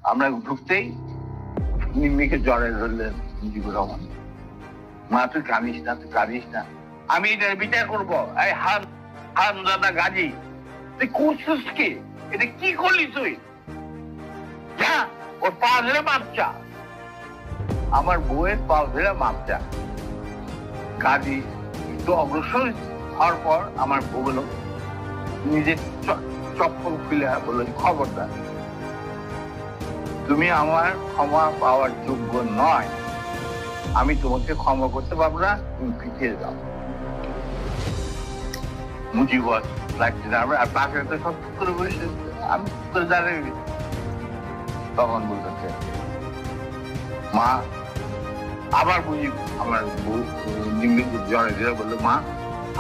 আমরা ঢুকতেই নিম্মিকে জড়ায় ধরলেন মুজিবুর রহমান। মা তুই কাঁদিস না, তুই কাঁদিস না, আমি এটার বিচার করবো। এই হারামজাদা গাজী, তুই করছিস কি? এটা কি করলি তুই? হ্যাঁ, ওর পা ধরে মাপ চা, আমার বউয়ের পা ধরে মাপ চা। গাজী একটু অগ্রসর হওয়ার পর আমার বউ বলল, নিজের চপ্পল খুলে বলল, খবরদার, তুমি আমার ক্ষমা পাওয়ার যোগ্য নয়, আমি তোমাকে ক্ষমা করতে পারবো না, তুমি পিছিয়ে যাও। মুজিবর লাগছে আর পাশে তো সব করে বসে, আমি করে দাঁড়িয়ে। তখন বলতেছে মা, আবার মুজিব আমার বউ জড়ে দিয়ে বললো, মা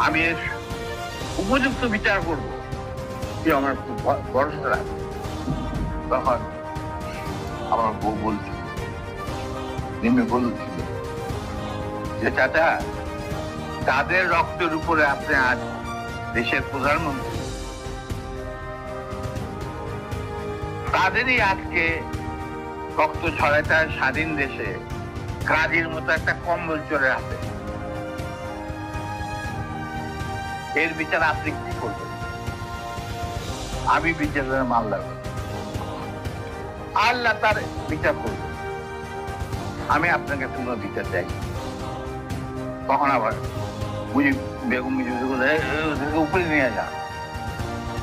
আমি এর উপযুক্ত বিচার করবো, তুই আমার ভরসা রাখ। তখন আমার বউ বলছিল, নিম্মি বলছিল যে চাচা, তাদের রক্তের উপরে আপনি আজ দেশের প্রধানমন্ত্রী, তাদেরই আজকে রক্ত ছড়াইতে স্বাধীন দেশে গাজীর মতো একটা কম্বল চলে আসে। এর বিচার আপনি কি করবেন? আমি বিচারের মামলা করব, আল্লাহ তার বিচার করবে, আমি আপনাকে কোনো বিচার চাই। তখন আবার বেগম উপরে নিয়ে যান।